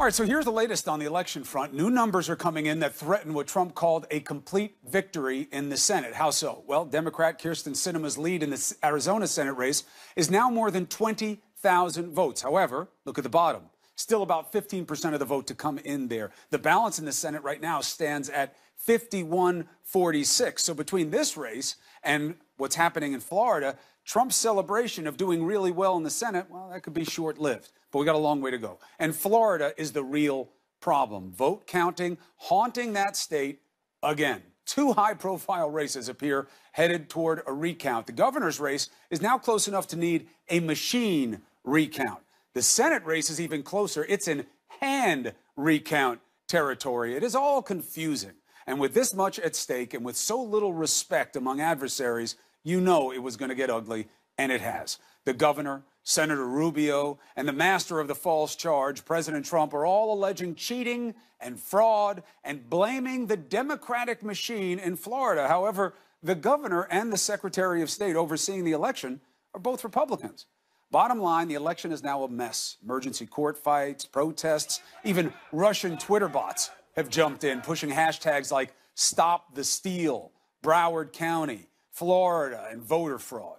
All right, so here's the latest on the election front. New numbers are coming in that threaten what Trump called a complete victory in the Senate. How so? Well, Democrat Kyrsten Sinema's lead in the Arizona Senate race is now more than 20,000 votes. However, look at the bottom. Still about 15% of the vote to come in there. The balance in the Senate right now stands at 51-46. So between this race and what's happening in Florida, Trump's celebration of doing really well in the Senate, well, that could be short-lived. But we got a long way to go. And Florida is the real problem. Vote counting haunting that state again. Two high-profile races appear headed toward a recount. The governor's race is now close enough to need a machine recount. The Senate race is even closer. It's in hand recount territory. It is all confusing. And with this much at stake and with so little respect among adversaries, you know it was going to get ugly, and it has. The governor, Senator Rubio, and the master of the false charge, President Trump, are all alleging cheating and fraud and blaming the Democratic machine in Florida. However, the governor and the Secretary of State overseeing the election are both Republicans. Bottom line, the election is now a mess. Emergency court fights, protests, even Russian Twitter bots have jumped in, pushing hashtags like Stop the Steal, Broward County, Florida, and voter fraud.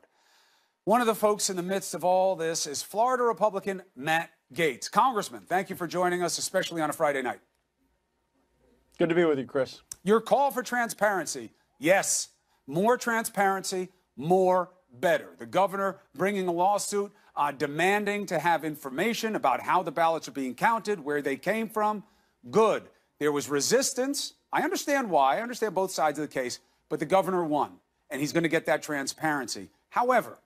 One of the folks in the midst of all this is Florida Republican Matt Gaetz. Congressman, thank you for joining us, especially on a Friday night. Good to be with you, Chris. Your call for transparency. Yes, more transparency, more better. The governor bringing a lawsuit demanding to have information about how the ballots are being counted, where they came from. Good. There was resistance. I understand why. I understand both sides of the case. But the governor won, and he's going to get that transparency. However,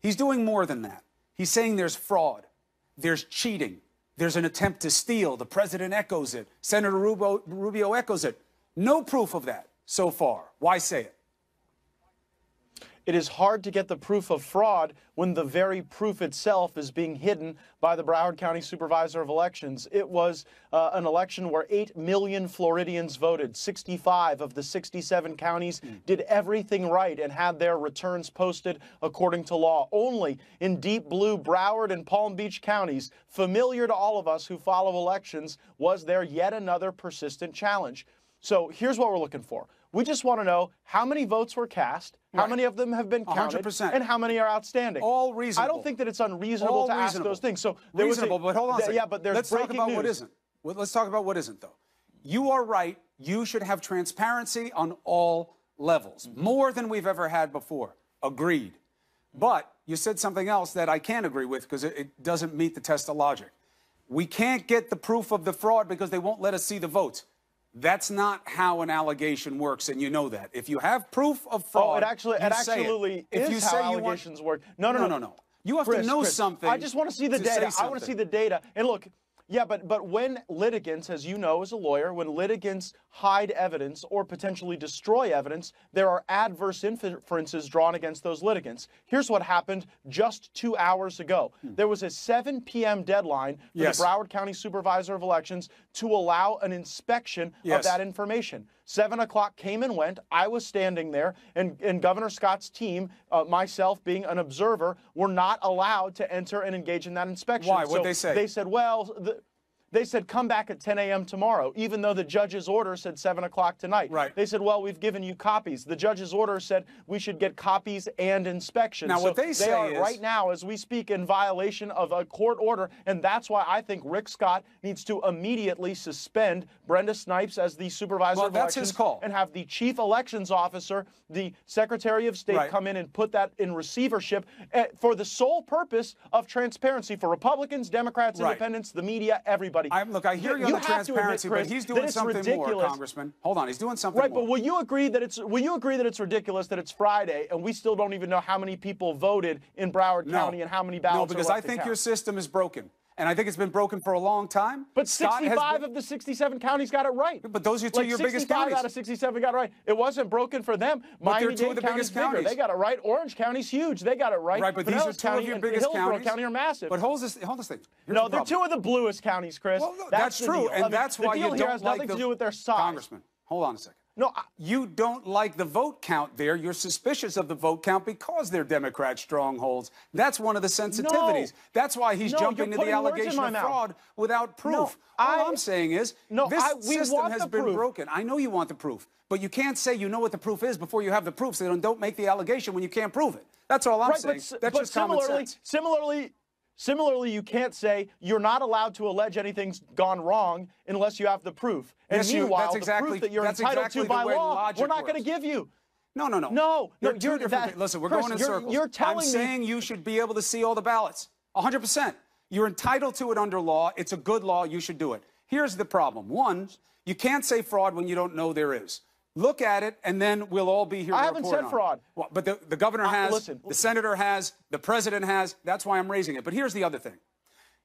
he's doing more than that. He's saying there's fraud, there's cheating, there's an attempt to steal. The president echoes it. Senator Rubio echoes it. No proof of that so far. Why say it? It is hard to get the proof of fraud when the very proof itself is being hidden by the Broward County Supervisor of Elections. It was an election where 8 million Floridians voted. 65 of the 67 counties did everything right and had their returns posted according to law. Only in deep blue Broward and Palm Beach counties, familiar to all of us who follow elections, was there yet another persistent challenge. So here's what we're looking for. We just want to know how many votes were cast, how many of them have been counted, 100%. and how many are outstanding. All reasonable. I don't think that it's unreasonable to ask those things. So there reasonable, but hold on a second. Yeah, but there's Let's talk about news. what isn't. Let's talk about what isn't, though. You are right. You should have transparency on all levels, more than we've ever had before. Agreed. But you said something else that I can't agree with because it doesn't meet the test of logic. We can't get the proof of the fraud because they won't let us see the votes. That's not how an allegation works, and you know that. If you have proof of fraud, it absolutely is how allegations work. No. You have to know something. I just want to see the data. I want to see the data. And look, yeah, but when litigants, as you know as a lawyer, when litigants hide evidence or potentially destroy evidence, there are adverse inferences drawn against those litigants. Here's what happened just 2 hours ago. There was a 7 p.m. deadline for the Broward County Supervisor of Elections to allow an inspection of that information. 7 o'clock came and went. I was standing there, and Governor Scott's team, myself being an observer, were not allowed to enter and engage in that inspection. Why? What'd they say? They said, well, they said, come back at 10 a.m. tomorrow, even though the judge's order said 7 o'clock tonight. Right. They said, well, we've given you copies. The judge's order said we should get copies and inspections. Now, what they say is, right now, as we speak, in violation of a court order, and that's why I think Rick Scott needs to immediately suspend Brenda Snipes as the Supervisor of Elections. That's his call. And have the Chief Elections Officer, the Secretary of State, come in and put that in receivership for the sole purpose of transparency for Republicans, Democrats, Independents, the media, everybody. Look, I hear you on the transparency, but he's doing something more, Congressman. Hold on, he's doing something more. Right, but will you agree that it's ridiculous that it's Friday and we still don't even know how many people voted in Broward County and how many ballots No, because I think your system is broken. And I think it's been broken for a long time. But 65 of the 67 counties got it right. But those are two of your biggest counties. 65 out of 67 got it right. It wasn't broken for them. Miami-Dade County's bigger. They got it right. Orange County's huge. They got it right. Right, but these are two of your biggest counties. County are massive. But hold this thing. No, they're two of the bluest counties, Chris. Well, that's true, and that's why you don't like the deal here has nothing to do with their size. Congressman, hold on a second. No, You don't like the vote count there. You're suspicious of the vote count because they're Democrat strongholds. That's one of the sensitivities. That's why he's jumping to the allegation of fraud without proof. All I'm saying is this system has been broken. I know you want the proof, but you can't say you know what the proof is before you have the proof, so don't make the allegation when you can't prove it. That's all I'm saying. That's just common sense. Similarly, you can't say you're not allowed to allege anything's gone wrong unless you have the proof. And meanwhile, the proof that you're entitled to by law, we're not going to give you. No. Listen, we're going in circles. I'm saying you should be able to see all the ballots. 100%. You're entitled to it under law. It's a good law. You should do it. Here's the problem. One, you can't say fraud when you don't know there is. Look at it, and then we'll all be here to report on it. I haven't said fraud. Well, but the governor has, the senator has, the president has. That's why I'm raising it. But here's the other thing.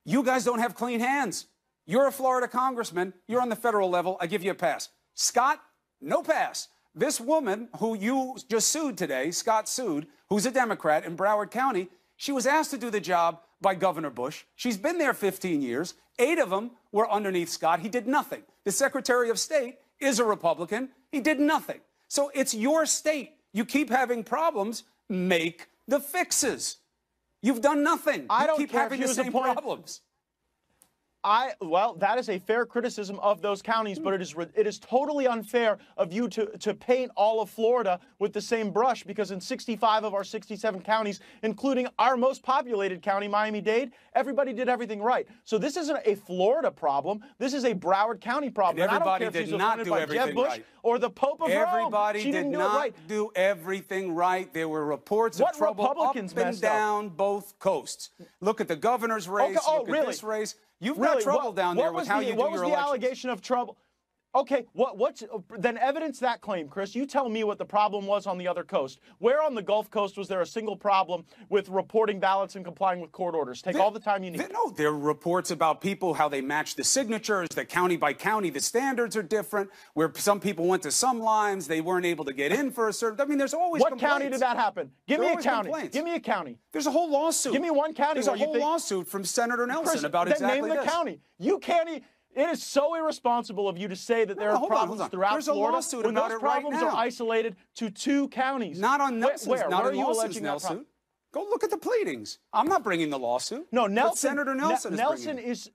You guys don't have clean hands. You're a Florida congressman. You're on the federal level. I give you a pass. Scott, no pass. This woman who you just sued today, Scott sued, who's a Democrat in Broward County, she was asked to do the job by Governor Bush. She's been there 15 years. 8 of them were underneath Scott. He did nothing. The Secretary of State is a Republican. He did nothing. So it's your state. You keep having problems. Make the fixes. You've done nothing. I don't keep care having the same problems. Well, that is a fair criticism of those counties, but it is totally unfair of you to paint all of Florida with the same brush, because in 65 of our 67 counties, including our most populated county, Miami-Dade, everybody did everything right. So this isn't a Florida problem. This is a Broward County problem. And everybody did not do everything right. Or the Pope of Rome. Everybody did not do everything right. There were reports of trouble up and down both coasts. Look at the governor's race. Look at this race. You've got trouble down there with how you do your elections. What was the allegation of trouble? Okay, then evidence that claim, Chris. You tell me what the problem was on the other coast. Where on the Gulf Coast was there a single problem with reporting ballots and complying with court orders? Take all the time you need. No, there are reports about people, how they match the signatures, that county by county, the standards are different, where some people went to some lines, they weren't able to get in for a certain, I mean, there's always complaints. What county did that happen? Give me a county. Give me a county. There's a whole lawsuit. Give me one county. There's a whole lawsuit from Senator Nelson about exactly this. Then name the county. You can't. It is so irresponsible of you to say that there are problems throughout Florida when those problems are isolated to 2 counties. Not on Nelson's. Where are you alleging that lawsuit? Go look at the pleadings. I'm not bringing the lawsuit. No, Senator Nelson is.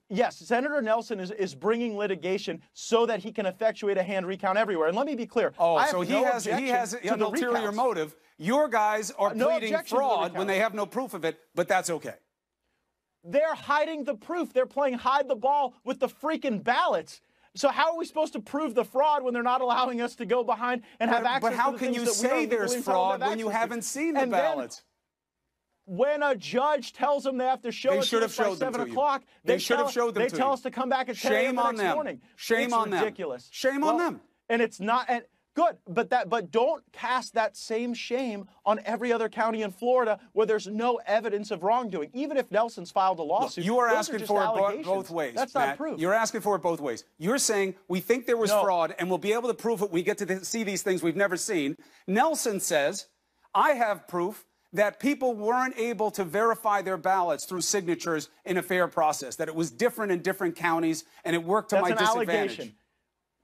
Yes, Senator Nelson is bringing litigation so that he can effectuate a hand recount everywhere. And let me be clear. Oh, so he has an ulterior motive. Your guys are pleading fraud when they have no proof of it, but that's okay. They're hiding the proof. They're playing hide the ball with the freaking ballots. So how are we supposed to prove the fraud when they're not allowing us to go behind and have access to the things that we But how can you say there's fraud when you haven't seen the ballots? When a judge tells them they have to show it to us by 7 o'clock, they tell us to come back at 10 a.m. the next morning. Shame on them. It's ridiculous. Shame on them. And it's not. Good, but don't cast that same shame on every other county in Florida where there's no evidence of wrongdoing. Even if Nelson's filed a lawsuit, look, you are asking for it both ways. That's not proof. You're asking for it both ways. You're saying we think there was fraud and we'll be able to prove it. We get to see these things we've never seen. Nelson says, I have proof that people weren't able to verify their ballots through signatures in a fair process, that it was different in different counties and it worked to my disadvantage. Allegation.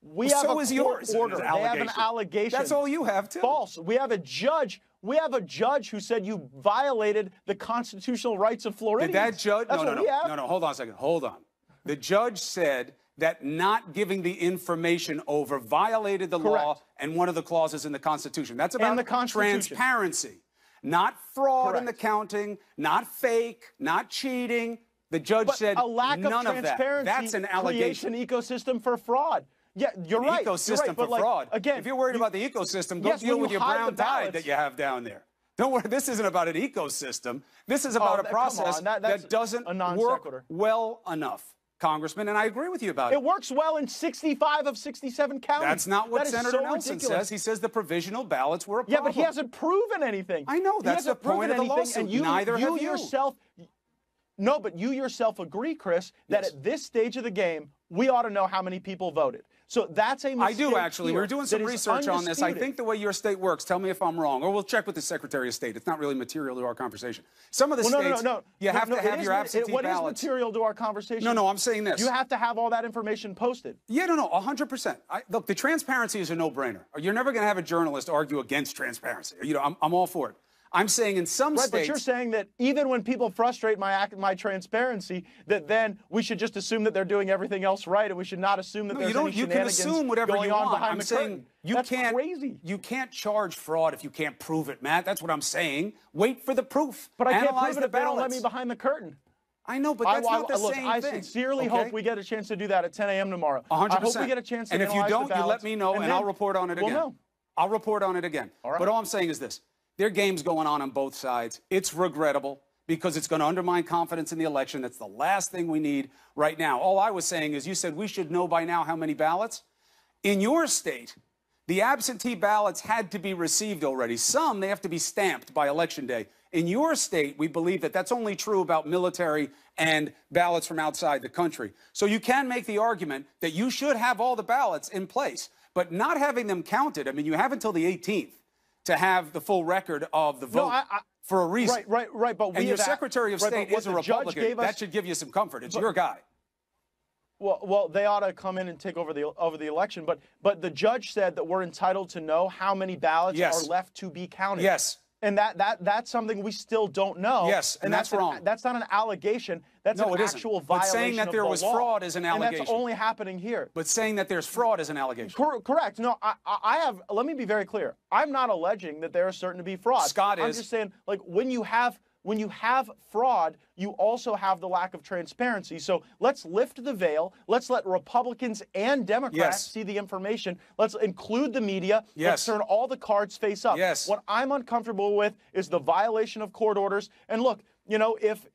We have a court order. They have an allegation. That's all you have, too. False. We have a judge. We have a judge who said you violated the constitutional rights of Floridians. Did that judge? No. Hold on a second. Hold on. The judge said that not giving the information over violated the law and one of the clauses in the Constitution. That's about transparency, not fraud in the counting, not fake, not cheating. The judge said a lack none of transparency. That's an allegation. Creates an ecosystem for fraud. Yeah, you're right. Ecosystem for fraud. Again, if you're worried about the ecosystem, go deal with your brown tide that you have down there. Don't worry. This isn't about an ecosystem. This is about a process that doesn't work well enough, Congressman, and I agree with you about it. It works well in 65 of 67 counties. That's not what Senator Nelson says. He says the provisional ballots were a problem. Yeah, but he hasn't proven anything. I know. That's the point of the lawsuit. Neither have you. No, but you yourself agree, Chris, that at this stage of the game, we ought to know how many people voted. So that's a mistake. I do, actually. We're doing some that is research on this. I undisputed. think the way your state works, tell me if I'm wrong, or we'll check with the Secretary of State. It's not really material to our conversation. Some of the states, you have to have your absentee ballots. What is material to our conversation? No, I'm saying this. You have to have all that information posted. Yeah, no, 100%. Look, the transparency is a no-brainer. You're never going to have a journalist argue against transparency. You know, I'm all for it. I'm saying in some states... But you're saying that even when people frustrate my transparency, that then we should just assume that they're doing everything else right, and we should not assume that there's any shenanigans you can assume whatever going you on want. behind I'm the saying curtain. That's crazy. You can't charge fraud if you can't prove it, Matt. That's what I'm saying. Wait for the proof. But I can't Analyze prove it the if they don't let ballots. me behind the curtain. I know, but that's not the look, same I thing. sincerely hope we get a chance to do that at 10 a.m. tomorrow. 100%. I hope we get a chance to and if you analyze don't, the ballots, you let me know, and I'll report on it again. We'll know. I'll report on it again. All right. But all I'm saying is this. There are games going on both sides. It's regrettable because it's going to undermine confidence in the election. That's the last thing we need right now. All I was saying is you said we should know by now how many ballots. In your state, the absentee ballots had to be received already. Some, they have to be stamped by Election Day. In your state, we believe that that's only true about military and ballots from outside the country. So you can make the argument that you should have all the ballots in place, but not having them counted. I mean, you have until the 18th to have the full record of the vote for a reason. Right. But and your Secretary of State is a Republican. That should give you some comfort. It's your guy. Well, they ought to come in and take over the election. But the judge said that we're entitled to know how many ballots are left to be counted. Yes. And that's something we still don't know. Yes, and that's wrong. That's not an allegation. That's an actual violation of the law. But saying that there was fraud is an allegation. And that's only happening here. But saying that there's fraud is an allegation. Correct. No, I have. Let me be very clear. I'm not alleging that there is certain to be fraud. Scott is. I'm just saying, like, when you have fraud, you also have the lack of transparency. So let's lift the veil. Let's let Republicans and Democrats see the information. Let's include the media. Let's turn all the cards face up. What I'm uncomfortable with is the violation of court orders. And look, you know, if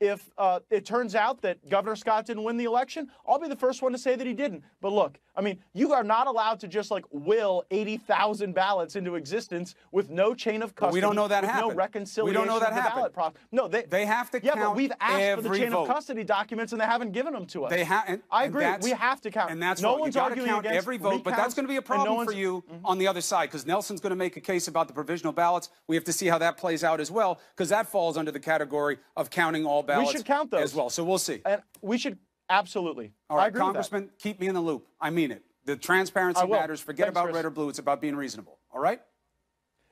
it turns out that Governor Scott didn't win the election, I'll be the first one to say that he didn't. But look, I mean, you are not allowed to just like will 80,000 ballots into existence with no chain of custody. But we don't know that happened. No reconciliation. We don't know that of the happened. ballot process. No, they have to count. Yeah, but we've asked for the chain vote. of custody documents, and they haven't given them to us. I agree. We have to count. And that's no wrong. one's you got to arguing count against every vote. But that's going to be a problem for you on the other side, because Nelson's going to make a case about the provisional ballots. We have to see how that plays out as well, because that falls under the category of counting all ballots. We should count those as well. So we'll see. And we should absolutely. All right, I agree Congressman, with that. keep me in the loop. I mean it. The transparency matters. Forget about red or blue. It's about being reasonable. All right?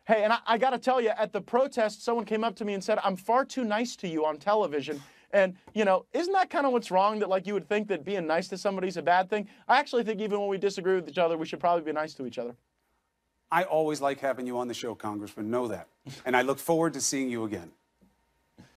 Hey, and I got to tell you, at the protest, someone came up to me and said, I'm far too nice to you on television. And, you know, isn't that kind of what's wrong, that, like, you would think that being nice to somebody is a bad thing? I actually think even when we disagree with each other, we should probably be nice to each other. I always like having you on the show, Congressman. Know that. And I look forward to seeing you again.